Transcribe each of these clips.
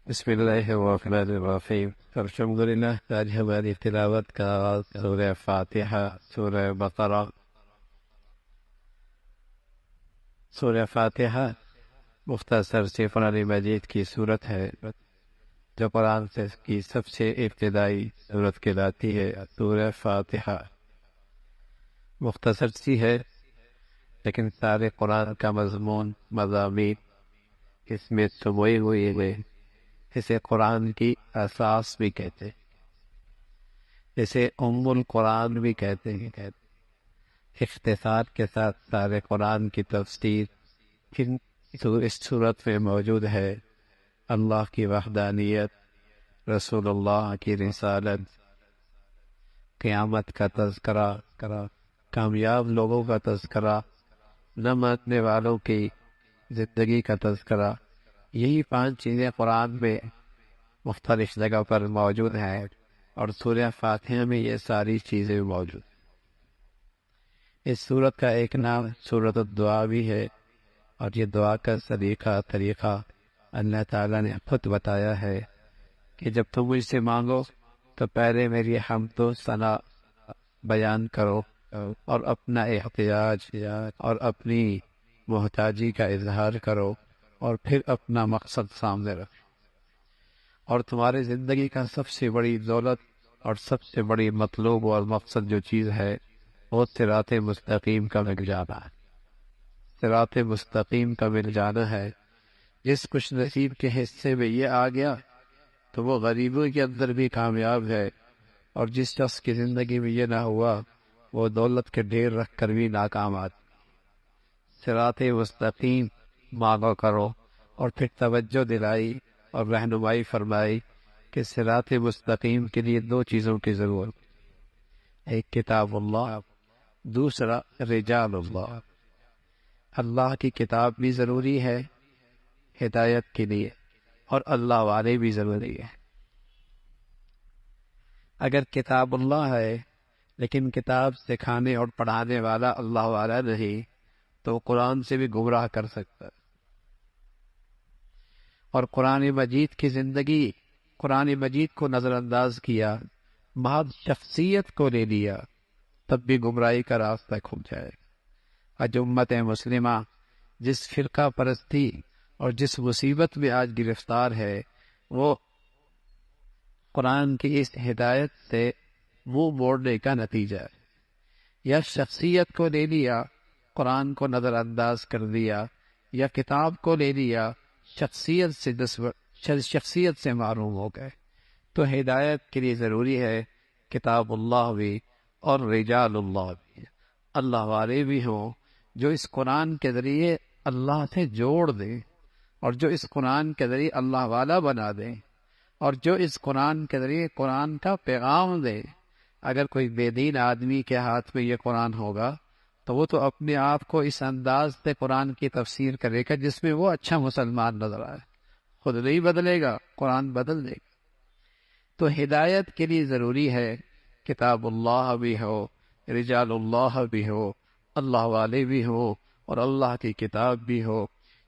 بسم اللہ الرحمن الرحیم۔ الحمدللہ، آج ہماری تلاوت کا آغاز سورہ فاتحہ، سورہ بقرہ۔ سورہ فاتحہ مختصر سی قرآن مجید کی صورت ہے جو قرآن کی سب سے ابتدائی صورت کہلاتی ہے۔ سورہ فاتحہ مختصر سی ہے لیکن سارے قرآن کا مضامین اس میں سموئے ہوئے ہیں۔ اسے قرآن کی اساس بھی کہتے ہیں، اسے ام القرآن بھی کہتے ہیں۔ اختصار کے ساتھ سارے قرآن کی تفسیر اس صورت میں موجود ہے۔ اللہ کی وحدانیت، رسول اللہ کی رسالت، قیامت کا تذکرہ، کامیاب لوگوں کا تذکرہ، نہ ماننے والوں کی زندگی کا تذکرہ۔ یہی 5 چیزیں قرآن میں مختلف جگہ پر موجود ہیں اور سورہ فاتحہ میں یہ ساری چیزیں موجود ہیں۔ اس سورت کا ایک نام سورۃ الدعا بھی ہے اور یہ دعا کا طریقہ اللہ تعالیٰ نے خود بتایا ہے کہ جب تم مجھ سے مانگو تو پہلے میری حمد و ثنا بیان کرو اور اپنا احتیاج اور اپنی محتاجی کا اظہار کرو اور پھر اپنا مقصد سامنے رکھو۔ اور تمہاری زندگی کا سب سے بڑی دولت اور سب سے بڑی مطلوب اور مقصد جو چیز ہے وہ صراط مستقیم کا مل جانا ہے۔ صراط مستقیم کا مل جانا ہے۔ جس خوش نصیب کے حصے میں یہ آ گیا تو وہ غریبوں کے اندر بھی کامیاب ہے، اور جس شخص کی زندگی میں یہ نہ ہوا وہ دولت کے ڈھیر رکھ کر بھی ناکام آتی۔ صراط مستقیم مانگو کرو، اور پھر توجہ دلائی اور رہنمائی فرمائی کہ صراط مستقیم کے لیے 2 چیزوں کی ضرورت، ایک کتاب اللہ، دوسرا رجال اللہ۔ اللہ کی کتاب بھی ضروری ہے ہدایت کے لیے، اور اللہ والے بھی ضروری ہے۔ اگر کتاب اللہ ہے لیکن کتاب سکھانے اور پڑھانے والا اللہ والا نہیں تو قرآن سے بھی گمراہ کر سکتا ہے۔ اور قرآن مجید کی زندگی، قرآن مجید کو نظر انداز کیا، محض شخصیت کو لے لیا، تب بھی گمراہی کا راستہ کھل جائے گا۔ آج امت مسلمہ جس فرقہ پرستی اور جس مصیبت میں آج گرفتار ہے وہ قرآن کی اس ہدایت سے منہ موڑنے کا نتیجہ ہے۔ یا شخصیت کو لے لیا، قرآن کو نظر انداز کر دیا، یا کتاب کو لے لیا، شخصیت سے معروم ہو گئے۔ تو ہدایت کے لیے ضروری ہے کتاب اللہ بھی اور رجال اللہ بھی، اللہ والے بھی ہوں جو اس قرآن کے ذریعے اللہ سے جوڑ دیں، اور جو اس قرآن کے ذریعے اللہ والا بنا دیں، اور جو اس قرآن کے ذریعے قرآن کا پیغام دے۔ اگر کوئی بے دین آدمی کے ہاتھ میں یہ قرآن ہوگا تو وہ تو اپنے آپ کو اس انداز سے قرآن کی تفسیر کرے گا جس میں وہ اچھا مسلمان نظر آئے، خود نہیں بدلے گا، قرآن بدل دے گا۔ تو ہدایت کے لیے ضروری ہے کتاب اللہ بھی ہو، رجال اللہ بھی ہو، اللہ والے بھی ہو، اور اللہ کی کتاب بھی ہو۔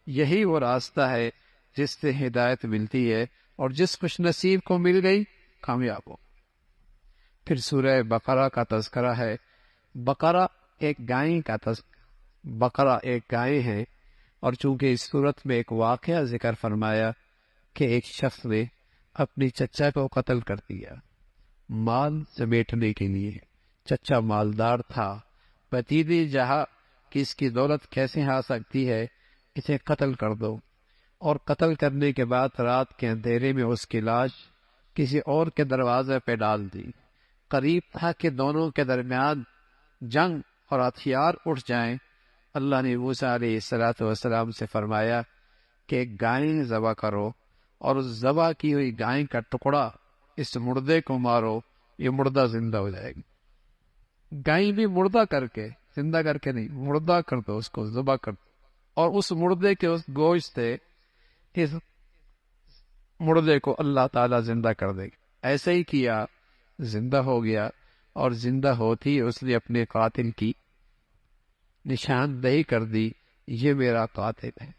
یہی وہ راستہ ہے جس سے ہدایت ملتی ہے، اور جس خوش نصیب کو مل گئی کامیاب ہو۔ پھر سورہ بقرہ کا تذکرہ ہے۔ بقرہ ایک گائے کا بقرہ ایک گائے ہے، اور چونکہ اس صورت میں ایک واقعہ ذکر فرمایا کہ ایک شخص نے اپنی چچا کو قتل کر دیا مال سمیٹنے کے لیے۔ چچا مالدار تھا، بتیجے جہاں کہ اس کی دولت کیسے آ سکتی ہے، اسے قتل کر دو۔ اور قتل کرنے کے بعد رات کے اندھیرے میں اس کی لاش کسی اور کے دروازے پہ ڈال دی۔ قریب تھا کہ دونوں کے درمیان جنگ اور ہتھیار اٹھ جائیں۔ اللہ نے موسیٰ علیہ السلام سے فرمایا کہ ایک گائے ذبح کرو، اور اس ذبح کی ہوئی گائے کا ٹکڑا اس مردے کو مارو، یہ مردہ زندہ ہو جائے گی۔ گائے بھی مردہ کر کے، زندہ کر کے نہیں، مردہ کر دو، اس کو ذبح کر دو، اور اس مردے کے اس گوشت سے اس مردے کو اللہ تعالیٰ زندہ کر دے گا۔ ایسے ہی کیا، زندہ ہو گیا، اور زندہ ہوتی اس نے اپنے قاتل کی نشاندہی کر دی، یہ میرا قاتل ہے۔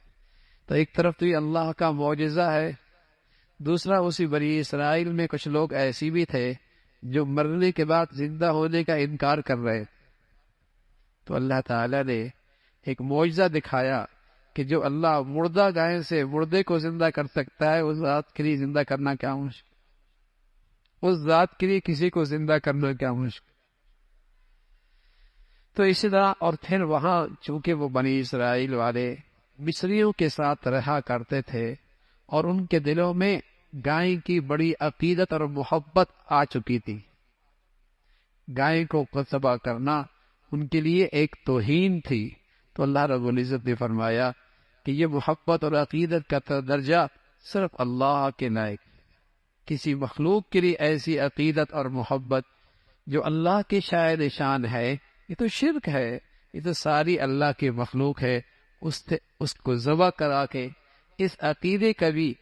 تو ایک طرف تو یہ اللہ کا معجزہ ہے، دوسرا اسی بنی اسرائیل میں کچھ لوگ ایسی بھی تھے جو مرنے کے بعد زندہ ہونے کا انکار کر رہے تھے، تو اللہ تعالیٰ نے ایک معجزہ دکھایا کہ جو اللہ مردہ گائے سے مردے کو زندہ کر سکتا ہے، اس ذات کے لیے زندہ کرنا کیا مشکل، اس ذات کے لیے کسی کو زندہ کرنا کیا مشکل۔ تو اسی طرح اور پھر وہاں چونکہ وہ بنی اسرائیل والے مصریوں کے ساتھ رہا کرتے تھے اور ان کے دلوں میں گائے کی بڑی عقیدت اور محبت آ چکی تھی، گائے کو ذبح کرنا ان کے لیے ایک توہین تھی، تو اللہ رب العزت نے فرمایا کہ یہ محبت اور عقیدت کا درجہ صرف اللہ کے لائق ہے۔ کسی مخلوق کے لیے ایسی عقیدت اور محبت جو اللہ کے شاعر شان ہے، یہ تو شرک ہے، یہ تو ساری اللہ کی مخلوق ہے، اس کو ذبح کرا کے اس عقیدے کا بھی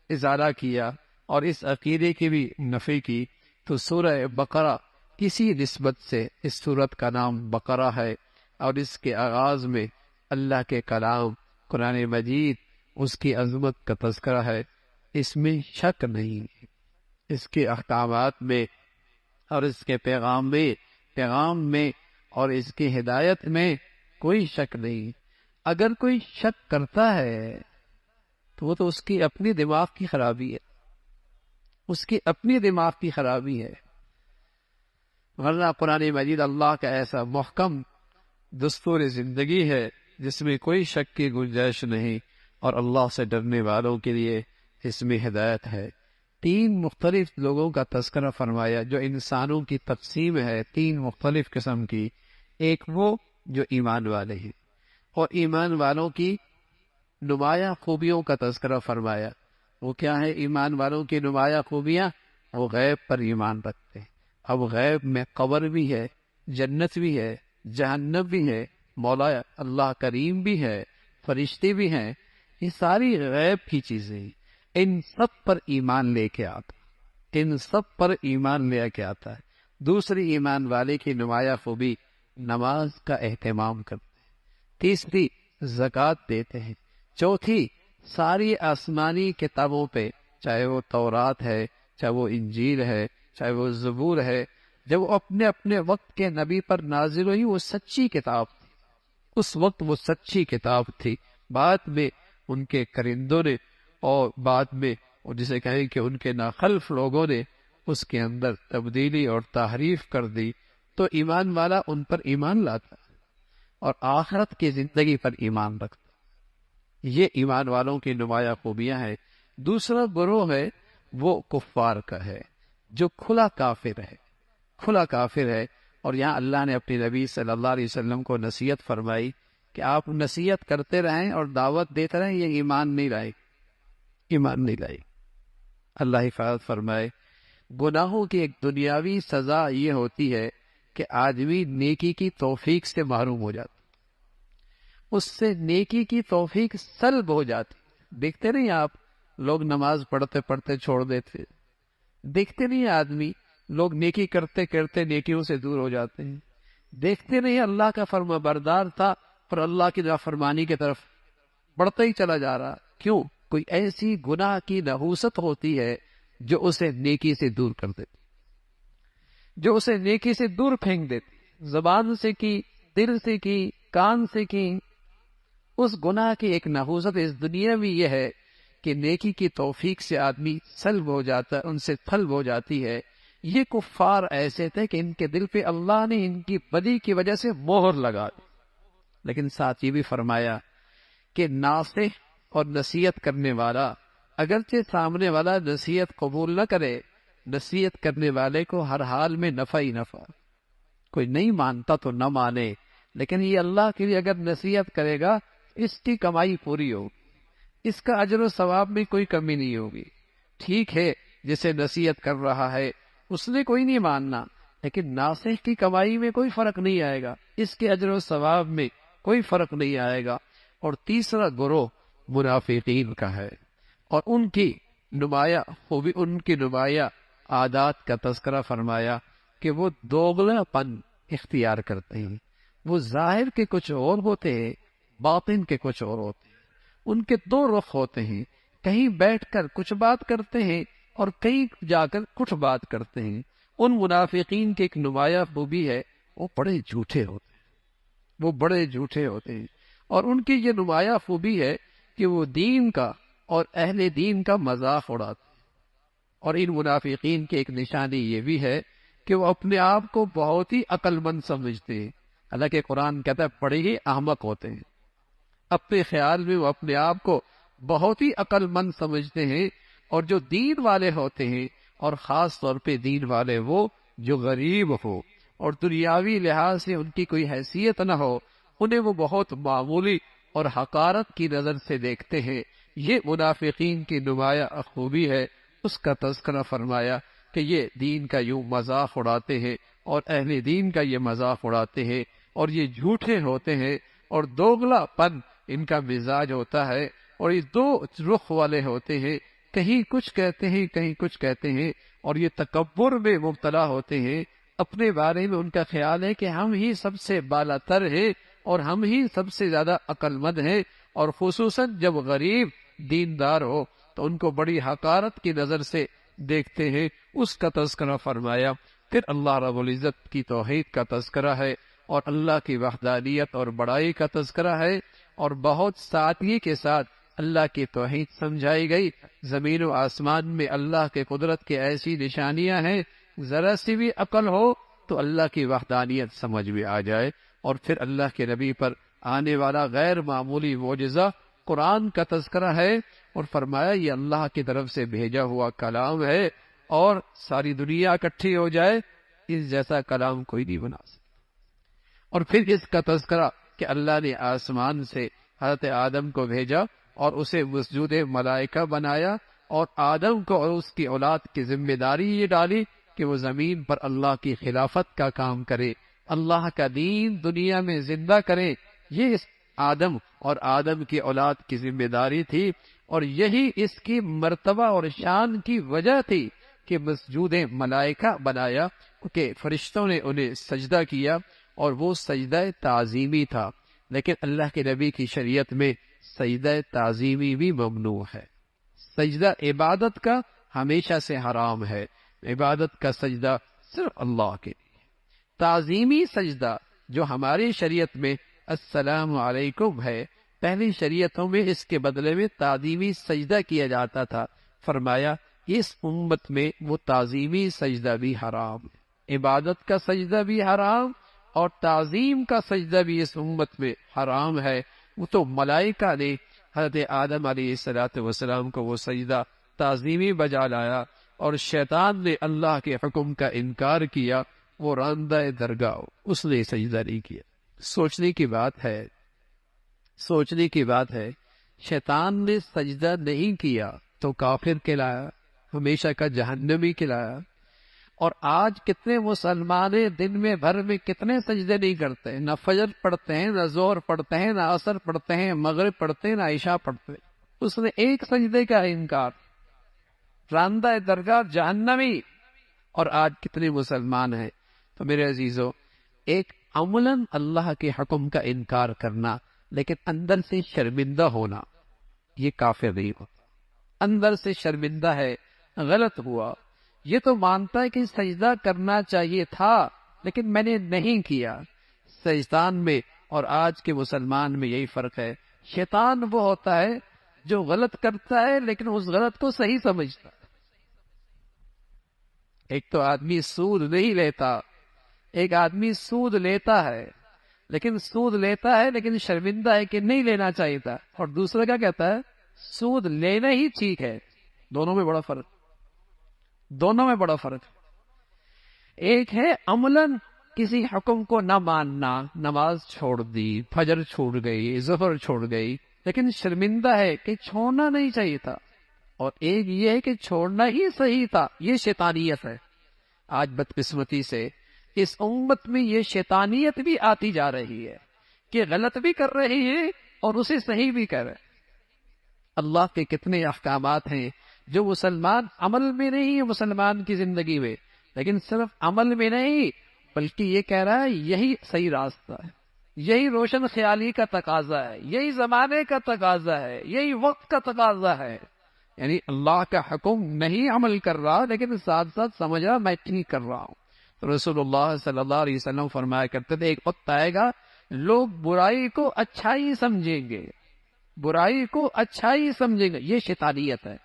اظہار کیا اور اس عقیدے کی بھی نفی کی۔ تو سورہ بقرہ کسی نسبت سے اس سورت کا نام بقرہ ہے، اور اس کے آغاز میں اللہ کے کلام قرآن مجید اس کی عظمت کا تذکرہ ہے، اس میں شک نہیں، اس کے احکامات میں اور اس کے پیغام میں اور اس کی ہدایت میں کوئی شک نہیں۔ اگر کوئی شک کرتا ہے تو وہ تو اس کی اپنی دماغ کی خرابی ہے، اس کی اپنی دماغ کی خرابی ہے، ورنہ قرآن مجید اللہ کا ایسا محکم دستور زندگی ہے جس میں کوئی شک کی گنجائش نہیں، اور اللہ سے ڈرنے والوں کے لیے اس میں ہدایت ہے۔ 3 مختلف لوگوں کا تذکرہ فرمایا جو انسانوں کی تقسیم ہے، 3 مختلف قسم کی۔ ایک وہ جو ایمان والے ہیں، اور ایمان والوں کی نمایاں خوبیوں کا تذکرہ فرمایا۔ وہ کیا ہے ایمان والوں کی نمایاں خوبیاں؟ وہ غیب پر ایمان رکھتے ہیں۔ اب غیب میں قبر بھی ہے، جنت بھی ہے، جہنم بھی ہے، مولا اللہ کریم بھی ہے، فرشتے بھی ہیں، یہ ساری غیب کی چیزیں ہیں۔ ان سب پر ایمان لے کے آتا ہے۔ دوسری ایمان والے کی نمایاں خوبی نماز کا اہتمام کرتے ہیں، تیسری زکوٰۃ دیتے ہیں، چوتھی ساری آسمانی کتابوں پہ، چاہے وہ تورات ہے، چاہے وہ انجیل ہے، چاہے وہ زبور ہے، جب وہ اپنے اپنے وقت کے نبی پر نازل ہوئی، وہ سچی کتاب تھی، اس وقت وہ سچی کتاب تھی۔ بعد میں ان کے کرندوں نے اور بعد میں جسے کہیں کہ ان کے ناخلف لوگوں نے اس کے اندر تبدیلی اور تحریف کر دی، تو ایمان والا ان پر ایمان لاتا اور آخرت کی زندگی پر ایمان رکھتا۔ یہ ایمان والوں کی نمایاں خوبیاں ہیں۔ دوسرا گروہ ہے وہ کفار کا ہے، جو کھلا کافر ہے، اور یہاں اللہ نے اپنے نبی صلی اللہ علیہ وسلم کو نصیحت فرمائی کہ آپ نصیحت کرتے رہیں اور دعوت دیتے رہیں، یہ ایمان نہیں لائے۔ اللہ حفاظت فرمائے۔ گناہوں کی ایک دنیاوی سزا یہ ہوتی ہے کہ آدمی نیکی کی توفیق سے محروم ہو جاتا، اس سے نیکی کی توفیق سلب ہو جاتی۔ دیکھتے نہیں آپ لوگ نماز پڑھتے پڑھتے چھوڑ دیتے، دیکھتے نہیں آدمی لوگ نیکی کرتے کرتے نیکیوں سے دور ہو جاتے ہیں، دیکھتے نہیں اللہ کا فرما بردار تھا اور اللہ کی نافرمانی کی طرف بڑھتا ہی چلا جا رہا۔ کیوں؟ کوئی ایسی گناہ کی نحوست ہوتی ہے جو اسے نیکی سے دور کر دیتی، جو اسے نیکی سے دور پھینک دیتی، زبان سے کی، دل سے کی، کان سے کی۔ اس گناہ کی ایک نحوست اس دنیا میں یہ ہے کہ نیکی کی توفیق سے آدمی سلب ہو جاتا ہے، ان سے طلب ہو جاتی ہے۔ یہ کفار ایسے تھے کہ ان کے دل پہ اللہ نے ان کی بدی کی وجہ سے مہر لگا دی، لیکن ساتھ یہ بھی فرمایا کہ ناصح اور نصیحت کرنے والا، اگرچہ سامنے والا نصیحت قبول نہ کرے، نصیحت کرنے والے کو ہر حال میں نفع ہی نفع، کوئی نہیں مانتا تو نہ مانے، لیکن یہ اللہ کے لیے اگر نصیحت کرے گا اس کی کمائی پوری ہوگی، اس کا اجر و ثواب میں کوئی کمی نہیں ہوگی۔ ٹھیک ہے جسے نصیحت کر رہا ہے اس نے کوئی نہیں ماننا، لیکن ناصح کی کمائی میں کوئی فرق نہیں آئے گا، اس کے اجر و ثواب میں کوئی فرق نہیں آئے گا۔ اور تیسرا گروہ منافقین کا ہے، اور ان کی نمایاں خوبی، ان کی نمایاں عادات کا تذکرہ فرمایا کہ وہ دوغلا پن اختیار کرتے ہیں، وہ ظاہر کے کچھ اور ہوتے ہیں، باطن کے کچھ اور ہوتے ہیں۔ ان کے 2 رخ ہوتے ہیں، کہیں بیٹھ کر کچھ بات کرتے ہیں اور کہیں جا کر کچھ بات کرتے ہیں۔ ان منافقین کی ایک نمایاں خوبی ہے، وہ بڑے جھوٹے ہوتے ہیں، وہ بڑے جھوٹے ہوتے ہیں، اور ان کی یہ نمایاں خوبی ہے کہ وہ دین کا اور اہل دین کا مذاق اڑاتے ہیں۔ اور ان منافقین کی ایک نشانی یہ بھی ہے کہ وہ اپنے آپ کو بہت ہی عقل مند سمجھتے ہیں، حالانکہ قرآن کہتا ہے بڑے ہی احمق ہوتے ہیں۔ اپنے خیال میں وہ اپنے آپ کو بہت ہی عقل مند سمجھتے ہیں، اور جو دین والے ہوتے ہیں، اور خاص طور پہ دین والے وہ جو غریب ہو اور دنیاوی لحاظ سے ان کی کوئی حیثیت نہ ہو، انہیں وہ بہت معمولی اور حقارت کی نظر سے دیکھتے ہیں۔ یہ منافقین کی نمایاں خوبی ہے، اس کا تذکرہ فرمایا کہ یہ دین کا یوں مذاق اڑاتے ہیں اور اہل دین کا یہ مذاق اڑاتے ہیں، اور یہ جھوٹے ہوتے ہیں، اور دوغلا پن ان کا مزاج ہوتا ہے، اور یہ دو رخ والے ہوتے ہیں، کہیں کچھ کہتے ہیں کہیں کچھ کہتے ہیں، اور یہ تکبر میں مبتلا ہوتے ہیں۔ اپنے بارے میں ان کا خیال ہے کہ ہم ہی سب سے بالا تر ہیں اور ہم ہی سب سے زیادہ عقل مند ہیں، اور خصوصاً جب غریب دیندار ہو تو ان کو بڑی حقارت کی نظر سے دیکھتے ہیں۔ اس کا تذکرہ فرمایا۔ پھر اللہ رب العزت کی توحید کا تذکرہ ہے، اور اللہ کی وحدانیت اور بڑائی کا تذکرہ ہے، اور بہت سادگی کے ساتھ اللہ کی توحید سمجھائی گئی۔ زمین و آسمان میں اللہ کے قدرت کی ایسی نشانیاں ہیں، ذرا سی بھی عقل ہو تو اللہ کی وحدانیت سمجھ میں آ جائے۔ اور پھر اللہ کے نبی پر آنے والا غیر معمولی معجزہ قرآن کا تذکرہ ہے، اور فرمایا یہ اللہ کی طرف سے بھیجا ہوا کلام ہے، اور ساری دنیا اکٹھی ہو جائے اس جیسا کلام کوئی نہیں بنا سکتا۔ اور پھر اس کا تذکرہ کہ اللہ نے آسمان سے حضرت آدم کو بھیجا اور اسے مسجود ملائکہ بنایا، اور آدم کو اور اس کی اولاد کی ذمہ داری یہ ڈالی کہ وہ زمین پر اللہ کی خلافت کا کام کرے، اللہ کا دین دنیا میں زندہ کرے۔ یہ اس آدم اور آدم کی اولاد کی ذمہ داری تھی، اور یہی اس کی مرتبہ اور شان کی وجہ تھی کہ مسجود ملائکہ بنایا، کہ فرشتوں نے انہیں سجدہ کیا، اور وہ سجدہ تعظیمی تھا۔ لیکن اللہ کے نبی کی شریعت میں سجدہ تعظیمی بھی ممنوع ہے۔ سجدہ عبادت کا ہمیشہ سے حرام ہے، عبادت کا سجدہ صرف اللہ کے لیے۔ تعظیمی سجدہ جو ہماری شریعت میں السلام علیکم ہے، پہلی شریعتوں میں اس کے بدلے میں تعظیمی سجدہ کیا جاتا تھا۔ فرمایا اس امت میں وہ تعظیمی سجدہ بھی حرام ہے، عبادت کا سجدہ بھی حرام اور تعظیم کا سجدہ بھی اس امت میں حرام ہے۔ وہ تو ملائکہ نے حضرت آدم علیہ السلام کو وہ سجدہ تعظیمی بجا لایا، اور شیطان نے اللہ کے حکم کا انکار کیا، وہ راندہ درگاہ، اس نے سجدہ نہیں کیا۔ سوچنے کی بات ہے، سوچنے کی بات ہے، شیطان نے سجدہ نہیں کیا تو کافر کہلایا، ہمیشہ کا جہنمی کہلایا۔ اور آج کتنے مسلمان دن میں بھر میں کتنے سجدے نہیں کرتے، نہ فجر پڑھتے ہیں، نہ ظہر پڑھتے ہیں، نہ عصر پڑھتے ہیں، مغرب پڑھتے ہیں، نہ عشاء پڑھتے ہیں۔ اس نے ایک سجدے کا انکار، راندہ درگاہ جہنمی۔ اور آج کتنے مسلمان ہیں۔ تو میرے عزیزو، ایک عملاً اللہ کے حکم کا انکار کرنا لیکن اندر سے شرمندہ ہونا، یہ کافر نہیں ہوتا۔ اندر سے شرمندہ ہے، غلط ہوا، یہ تو مانتا ہے کہ سجدہ کرنا چاہیے تھا لیکن میں نے نہیں کیا۔ شیطان میں اور آج کے مسلمان میں یہی فرق ہے۔ شیطان وہ ہوتا ہے جو غلط کرتا ہے لیکن اس غلط کو صحیح سمجھتا ہے۔ ایک تو آدمی سود نہیں لیتا، ایک آدمی سود لیتا ہے لیکن شرمندہ ہے کہ نہیں لینا چاہیے تھا، اور دوسرا کیا کہتا ہے سود لینا ہی ٹھیک ہے۔ دونوں میں بڑا فرق ہے۔ ایک ہے عملاً کسی حکم کو نہ ماننا، نماز چھوڑ دی، فجر چھوڑ گئی، ظہر چھوڑ گئی، لیکن شرمندہ ہے کہ چھوڑنا نہیں چاہیے تھا۔ اور ایک یہ ہے کہ چھوڑنا ہی صحیح تھا، یہ شیطانیت ہے۔ آج بدقسمتی سے اس امت میں یہ شیطانیت بھی آتی جا رہی ہے کہ غلط بھی کر رہے ہیں اور اسے صحیح بھی کر رہے ہیں۔ اللہ کے کتنے احکامات ہیں جو مسلمان عمل میں نہیں ہے، مسلمان کی زندگی میں، لیکن صرف عمل میں نہیں بلکہ یہ کہہ رہا ہے یہی صحیح راستہ ہے، یہی روشن خیالی کا تقاضا ہے، یہی زمانے کا تقاضا ہے، یہی وقت کا تقاضا ہے۔ یعنی اللہ کا حکم نہیں عمل کر رہا لیکن ساتھ ساتھ سمجھ رہا میں ٹھیک کر رہا ہوں. تو رسول اللہ صلی اللہ علیہ وسلم فرمایا کرتے تھے ایک وقت آئے گا لوگ برائی کو اچھائی سمجھیں گے، برائی کو اچھائی سمجھیں گے. یہ شیطانیت ہے،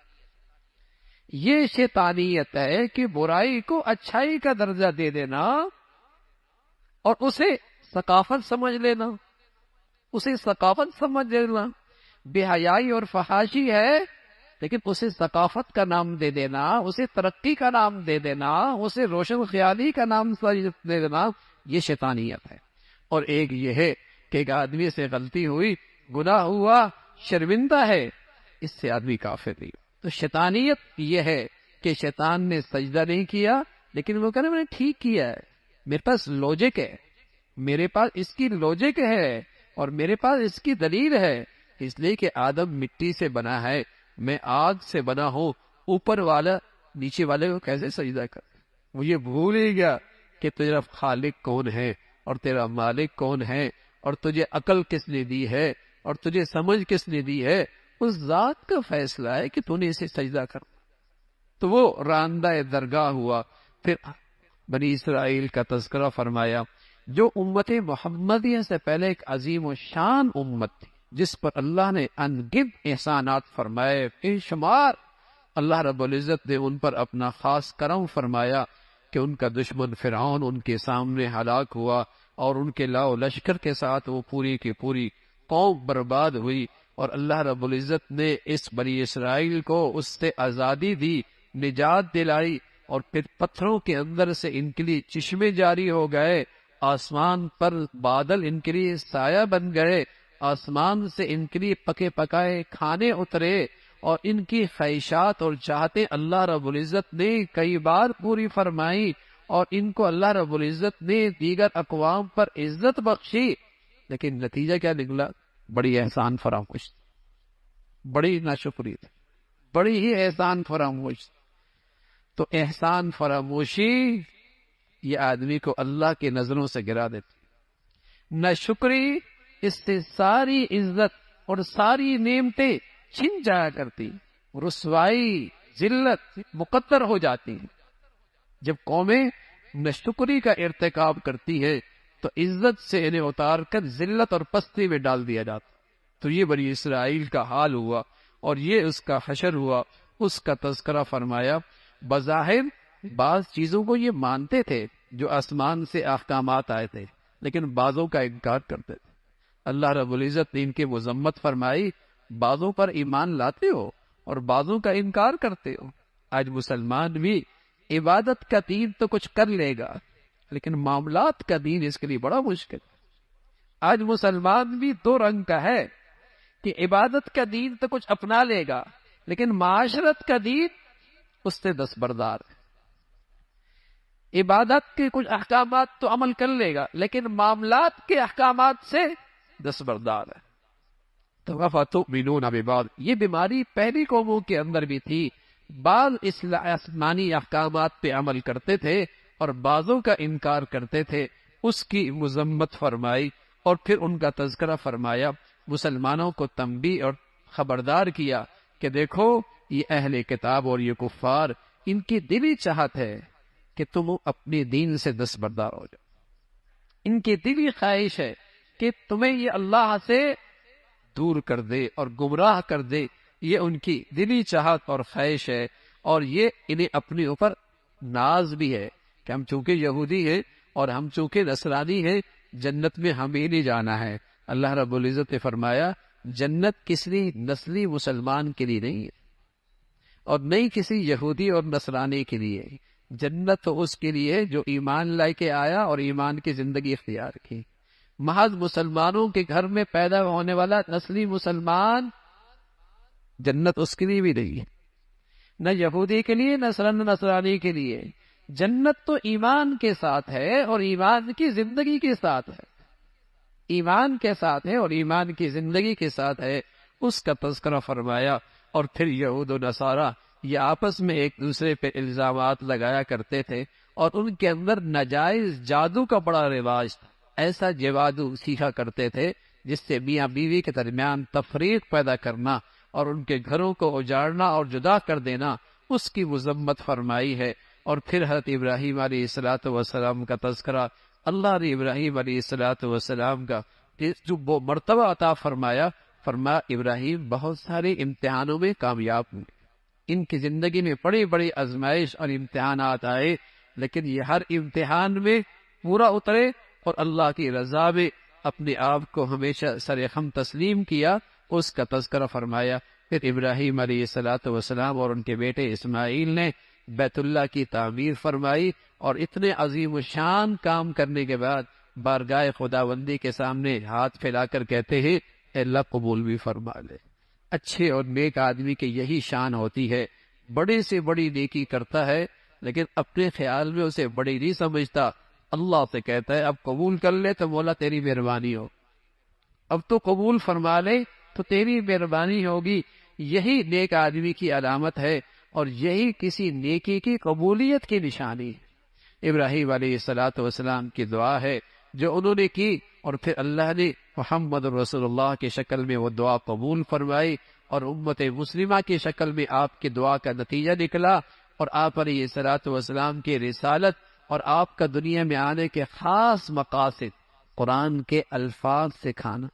یہ شیطانیت ہے کہ برائی کو اچھائی کا درجہ دے دینا اور اسے ثقافت سمجھ لینا، اسے ثقافت سمجھ لینا. بے حیائی اور فحاشی ہے لیکن اسے ثقافت کا نام دے دینا، اسے ترقی کا نام دے دینا، اسے روشن خیالی کا نام دے دینا، یہ شیطانیت ہے. اور ایک یہ ہے کہ ایک آدمی سے غلطی ہوئی، گناہ ہوا، شرمندہ ہے، اس سے آدمی کافر نہیں. تو شیطانیت یہ ہے کہ شیطان نے سجدہ نہیں کیا لیکن وہ کہنا میں نے ٹھیک کیا ہے، میرے پاس لوجک ہے، میرے پاس اس کی لوجک ہے اور میرے پاس اس کی دلیل ہے. اس لیے کہ آدم مٹی سے بنا ہے، میں آگ سے بنا ہوں، اوپر والا نیچے والے کو کیسے سجدہ کر. وہ یہ بھول ہی گیا کہ تیرا خالق کون ہے اور تیرا مالک کون ہے اور تجھے عقل کس نے دی ہے اور تجھے سمجھ کس نے دی ہے. اس ذات کا فیصلہ ہے کہ تو نے اسے سجدہ کر. تو وہ راندہ درگاہ ہوا. پھر بنی اسرائیل کا تذکرہ فرمایا جو امت محمدیہ سے پہلے ایک عظیم و شان امت تھی جس پر اللہ نے ان گنت احسانات فرمائے، بے شمار. اللہ رب العزت نے ان پر اپنا خاص کرم فرمایا کہ ان کا دشمن فرعون ان کے سامنے ہلاک ہوا اور ان کے لاؤ لشکر کے ساتھ وہ پوری کی پوری قوم برباد ہوئی. اور اللہ رب العزت نے اس بنی اسرائیل کو اس سے آزادی دی، نجات دلائی، اور پھر پتھروں کے اندر سے ان کے لیے چشمے جاری ہو گئے، آسمان پر بادل ان کے لیے سایہ بن گئے، آسمان سے ان کے لیے پکے پکائے کھانے اترے، اور ان کی خواہشات اور چاہتے اللہ رب العزت نے کئی بار پوری فرمائی، اور ان کو اللہ رب العزت نے دیگر اقوام پر عزت بخشی. لیکن نتیجہ کیا نکلا؟ بڑی احسان فراموش، بڑی ناشکری، بڑی ہی احسان فراموش. تو احسان فراموشی یہ آدمی کو اللہ کی نظروں سے گرا دیتی. ناشکری اس سے ساری عزت اور ساری نعمتیں چھن جایا کرتی، رسوائی، ذلت مقدر ہو جاتی ہیں. جب قومیں ناشکری کا ارتکاب کرتی ہے تو عزت سے انہیں اتار کر ذلت اور پستی میں ڈال دیا جاتا. تو یہ بنی اسرائیل کا حال ہوا اور یہ اس کا حشر ہوا. اس کا تذکرہ فرمایا بظاہر بعض چیزوں کو یہ مانتے تھے جو آسمان سے احکامات آئے تھے لیکن بعضوں کا انکار کرتے تھے. اللہ رب العزت نے ان کی مذمت فرمائی بعضوں پر ایمان لاتے ہو اور بعضوں کا انکار کرتے ہو. آج مسلمان بھی عبادت کا دین تو کچھ کر لے گا لیکن معاملات کا دین اس کے لیے بڑا مشکل. آج مسلمان بھی دو رنگ کا ہے کہ عبادت کا دین تو کچھ اپنا لے گا لیکن معاشرت کا دین اس سے دستبردار ہے. عبادت کے کچھ احکامات تو عمل کر لے گا لیکن معاملات کے احکامات سے دستبردار ہے. تو وَفَتُؤْمِنُونَ بِبَعْضٍ یہ بیماری پہلی قوموں کے اندر بھی تھی. بعض آسمانی احکامات پہ عمل کرتے تھے اور بعضوں کا انکار کرتے تھے. اس کی مذمت فرمائی اور پھر ان کا تذکرہ فرمایا. مسلمانوں کو تنبیہ اور خبردار کیا کہ دیکھو یہ اہل کتاب اور یہ کفار ان کی دلی چاہت ہے کہ تم اپنے دین سے دستبردار ہو جاؤ. ان کی دلی خواہش ہے کہ تمہیں یہ اللہ سے دور کر دے اور گمراہ کر دے. یہ ان کی دلی چاہت اور خواہش ہے اور یہ انہیں اپنے اوپر ناز بھی ہے کہ ہم چونکہ یہودی ہیں اور ہم چونکہ نصرانی ہیں جنت میں ہمیں نہیں جانا ہے. اللہ رب العزت نے فرمایا جنت کسی نسلی مسلمان کے لیے نہیں ہے اور نہیں کسی یہودی اور نصرانی کے لیے. جنت تو اس کے لیے جو ایمان لائے کے آیا اور ایمان کی زندگی اختیار کی. محض مسلمانوں کے گھر میں پیدا ہونے والا نسلی مسلمان جنت اس کے لیے بھی نہیں ہے، نہ یہودی کے لیے نہ نصرانی کے لیے. جنت تو ایمان کے ساتھ ہے اور ایمان کی زندگی کے ساتھ ہے. ایمان کے ساتھ ہے اور ایمان کی زندگی کے ساتھ ہے. اس کا تذکرہ فرمایا. اور پھر یہود و نصارہ یہ آپس میں ایک دوسرے پہ الزامات لگایا کرتے تھے اور ان کے اندر ناجائز جادو کا بڑا رواج تھا. ایسا جادو سیکھا کرتے تھے جس سے میاں بیوی کے درمیان تفریق پیدا کرنا اور ان کے گھروں کو اجاڑنا اور جدا کر دینا، اس کی مذمت فرمائی ہے۔ اور پھر حضرت ابراہیم علیہ الصلوۃ والسلام کا تذکرہ، اللہ نے ابراہیم علیہ الصلوۃ والسلام کا جو وہ مرتبہ عطا فرمایا ابراہیم بہت سارے امتحانوں میں کامیاب ہوئے، ان کی زندگی میں بڑی بڑی آزمائش اور امتحانات آئے، لیکن یہ ہر امتحان میں پورا اترے اور اللہ کی رضا میں اپنے آپ کو ہمیشہ سرخم تسلیم کیا، اس کا تذکرہ فرمایا۔ پھر ابراہیم علیہ الصلوۃ والسلام اور ان کے بیٹے اسماعیل نے بیت اللہ کی تعمیر فرمائی، اور اتنے عظیم الشان کام کرنے کے بعد بارگاہ خداوندی کے سامنے ہاتھ پھیلا کر کہتے ہیں اے اللہ قبول بھی فرما لے۔ اچھے اور نیک آدمی کی یہی شان ہوتی ہے، بڑے سے بڑی نیکی کرتا ہے لیکن اپنے خیال میں اسے بڑی نہیں سمجھتا، اللہ سے کہتا ہے اب قبول کر لے تو مولا تیری مہربانی ہو، اب تو قبول فرما لے تو تیری مہربانی ہوگی۔ یہی نیک آدمی کی علامت ہے، اور یہی کسی نیکی کی قبولیت کی نشانی ہے۔ ابراہیم علیہ الصلوۃ والسلام کی دعا ہے جو انہوں نے کی، اور پھر اللہ نے محمد رسول اللہ کی شکل میں وہ دعا قبول فرمائی، اور امت مسلمہ کی شکل میں آپ کی دعا کا نتیجہ نکلا، اور آپ علیہ الصلوۃ والسلام کی رسالت اور آپ کا دنیا میں آنے کے خاص مقاصد، قرآن کے الفاظ سکھانا،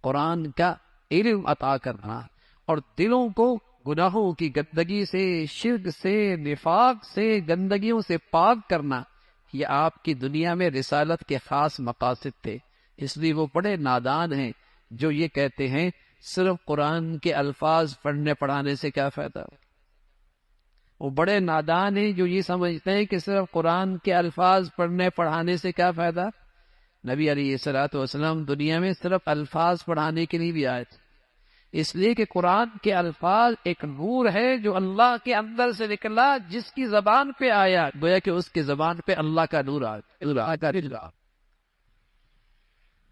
قرآن کا علم عطا کرنا، اور دلوں کو گناہوں کی گندگی سے، شرک سے، نفاق سے، گندگیوں سے پاک کرنا، یہ آپ کی دنیا میں رسالت کے خاص مقاصد تھے۔ اس لیے وہ بڑے نادان ہیں جو یہ کہتے ہیں صرف قرآن کے الفاظ پڑھنے پڑھانے سے کیا فائدہ۔ وہ بڑے نادان ہیں جو یہ سمجھتے ہیں کہ صرف قرآن کے الفاظ پڑھنے پڑھانے سے کیا فائدہ۔ نبی علیہ الصلوۃ والسلام دنیا میں صرف الفاظ پڑھانے کے لیے بھی آئے تھے، اس لیے کہ قرآن کے الفاظ ایک نور ہے جو اللہ کے اندر سے نکلا، جس کی زبان پہ آیا گویا کہ اس کی زبان پہ اللہ کا نور آیا۔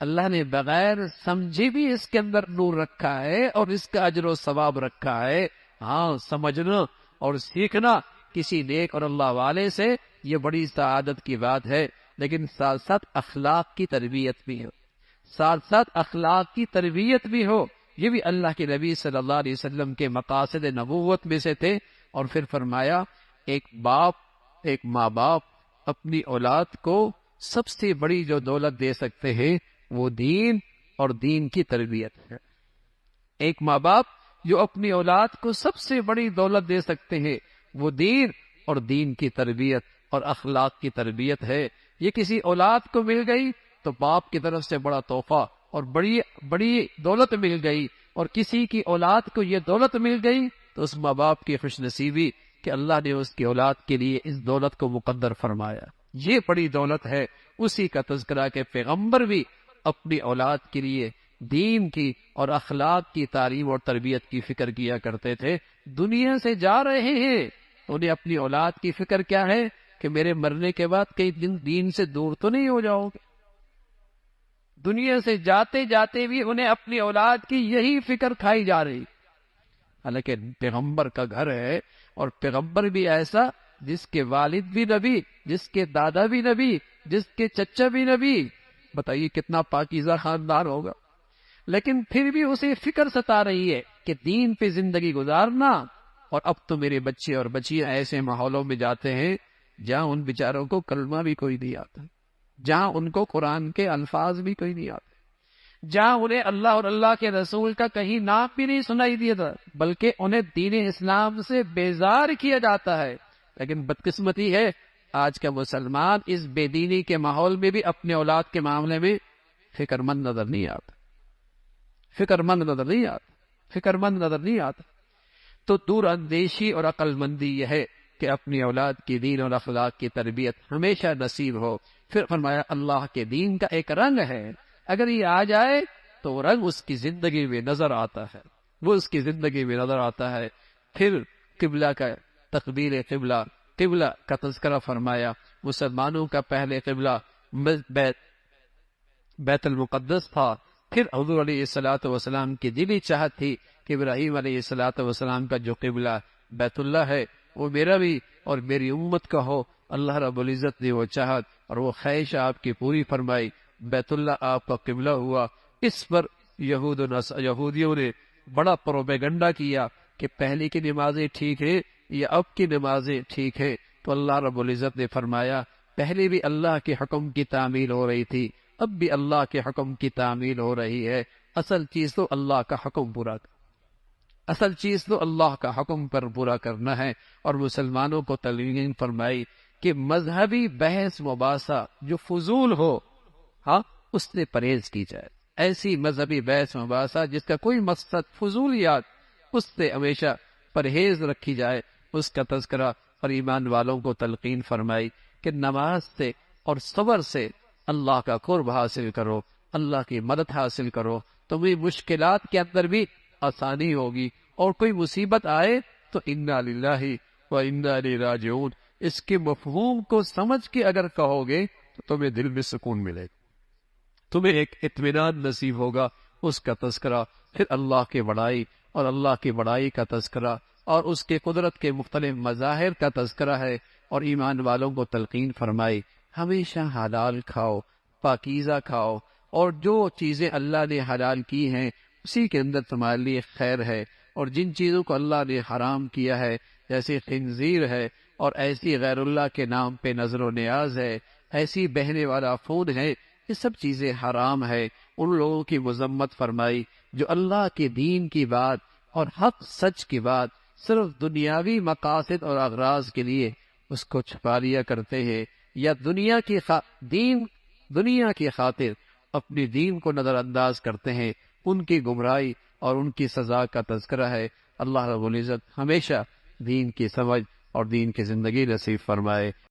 اللہ نے بغیر سمجھے بھی اس کے اندر نور رکھا ہے اور اس کا اجر و ثواب رکھا ہے۔ ہاں، سمجھنا اور سیکھنا کسی نیک اور اللہ والے سے یہ بڑی سعادت کی بات ہے، لیکن ساتھ ساتھ اخلاق کی تربیت بھی ہو، ساتھ ساتھ اخلاق کی تربیت بھی ہو، یہ بھی اللہ کے نبی صلی اللہ علیہ وسلم کے مقاصد نبوت میں سے تھے۔ اور پھر فرمایا ایک ماں باپ اپنی اولاد کو سب سے بڑی جو دولت دے سکتے ہیں وہ دین اور دین کی تربیت ہے۔ ایک ماں باپ جو اپنی اولاد کو سب سے بڑی دولت دے سکتے ہیں وہ دین اور دین کی تربیت اور اخلاق کی تربیت ہے۔ یہ کسی اولاد کو مل گئی تو باپ کی طرف سے بڑا تحفہ اور بڑی دولت مل گئی، اور کسی کی اولاد کو یہ دولت مل گئی تو اس ماں باپ کی خوش نصیبی کہ اللہ نے اس کی اولاد کے لیے اس دولت کو مقدر فرمایا۔ یہ بڑی دولت ہے، اسی کا تذکرہ کہ پیغمبر بھی اپنی اولاد کے لیے دین کی اور اخلاق کی تعلیم اور تربیت کی فکر کیا کرتے تھے۔ دنیا سے جا رہے ہیں، انہیں اپنی اولاد کی فکر کیا ہے کہ میرے مرنے کے بعد کئی دن دین سے دور تو نہیں ہو جاؤ گے۔ دنیا سے جاتے جاتے بھی انہیں اپنی اولاد کی یہی فکر کھائی جا رہی، حالانکہ پیغمبر کا گھر ہے، اور پیغمبر بھی ایسا جس کے والد بھی نبی، جس کے دادا بھی نبی، جس کے چچا بھی نبی، بتائیے کتنا پاکیزہ خاندان ہوگا، لیکن پھر بھی اسے فکر ستا رہی ہے کہ دین پہ زندگی گزارنا۔ اور اب تو میرے بچے اور بچیاں ایسے ماحولوں میں جاتے ہیں جہاں ان بیچاروں کو کلمہ بھی کوئی نہیں آتا، جہاں ان کو قرآن کے الفاظ بھی کوئی نہیں آتے، جہاں انہیں اللہ اور اللہ کے رسول کا کہیں نام بھی نہیں سنائی دیتا، بلکہ انہیں دین اسلام سے بیزار کیا جاتا ہے۔ لیکن بدقسمتی ہے آج کا مسلمان اس بے دینی کے ماحول میں بھی اپنے اولاد کے معاملے میں فکر مند نظر نہیں آتا، فکر مند نظر نہیں آتا۔ تو دور اندیشی اور عقل مندی یہ ہے کہ اپنی اولاد کی دین اور اخلاق کی تربیت ہمیشہ نصیب ہو۔ پھر فرمایا اللہ کے دین کا ایک رنگ ہے، اگر یہ آ جائے تو وہ رنگ اس کی زندگی میں نظر آتا ہے، وہ اس کی زندگی میں نظر آتا ہے۔ پھر قبلہ کا تقبیل قبلہ کا تذکرہ فرمایا۔ مسلمانوں کا پہلے قبلہ بیت المقدس تھا، پھر حضور علیہ الصلوۃ والسلام کی دلی چاہت تھی کہ ابراہیم علیہ الصلوۃ والسلام کا جو قبلہ بیت اللہ ہے وہ میرا بھی اور میری امت کا ہو۔ اللہ رب العزت نے وہ چاہت اور وہ خواہش آپ کی پوری فرمائی، بیت اللہ آپ کا قبلہ ہوا۔ اس پر یہودیوں نے بڑا پروپیگنڈا کیا کہ پہلے کی نمازیں ٹھیک ہے یا اب کی نمازیں ٹھیک ہے، تو اللہ رب العزت نے فرمایا پہلے بھی اللہ کے حکم کی تعمیل ہو رہی تھی، اب بھی اللہ کے حکم کی تعمیل ہو رہی ہے۔ اصل چیز تو اللہ کا حکم پورا اصل چیز تو اللہ کا حکم پر پورا کرنا ہے۔ اور مسلمانوں کو تلقین فرمائی کہ مذہبی بحث مباحثہ جو فضول ہو، ہاں، اس سے پرہیز کی جائے۔ ایسی مذہبی بحث مباحثہ جس کا کوئی مقصد فضولیات، اس سے ہمیشہ پرہیز رکھی جائے، اس کا تذکرہ اور ایمان والوں کو تلقین فرمائی کہ نماز سے اور صبر سے اللہ کا قرب حاصل کرو، اللہ کی مدد حاصل کرو، تمہیں مشکلات کے اندر بھی آسانی ہوگی، اور کوئی مصیبت آئے تو انا للہ و انا الیہ راجعون، اس کے مفہوم کو سمجھ کے اگر کہو گے تو تمہیں دل میں سکون ملے گا، تمہیں ایک اطمینان نصیب ہوگا۔ اس کا تذکرہ، پھر اللہ کی بڑائی اور اللہ کی بڑائی کا تذکرہ اور اس کے قدرت کے مختلف مظاہر کا تذکرہ ہے۔ اور ایمان والوں کو تلقین فرمائی ہمیشہ حلال کھاؤ، پاکیزہ کھاؤ، اور جو چیزیں اللہ نے حلال کی ہیں اسی کے اندر تمہارے لیے خیر ہے، اور جن چیزوں کو اللہ نے حرام کیا ہے جیسے خنزیر ہے اور ایسی غیر اللہ کے نام پہ نظر و نیاز ہے، ایسی بہنے والا خون ہے، یہ سب چیزیں حرام ہے۔ ان لوگوں کی مذمت فرمائی جو اللہ کے دین کی بات اور حق سچ کی بات صرف دنیاوی مقاصد اور اغراض کے لیے اس کو چھپا لیا کرتے ہیں، یا دنیا کی خاطر اپنی دین کو نظر انداز کرتے ہیں، ان کی گمراہی اور ان کی سزا کا تذکرہ ہے۔ اللہ رب العزت ہمیشہ دین کی سمجھ اور دین کی زندگی نصیب فرمائے۔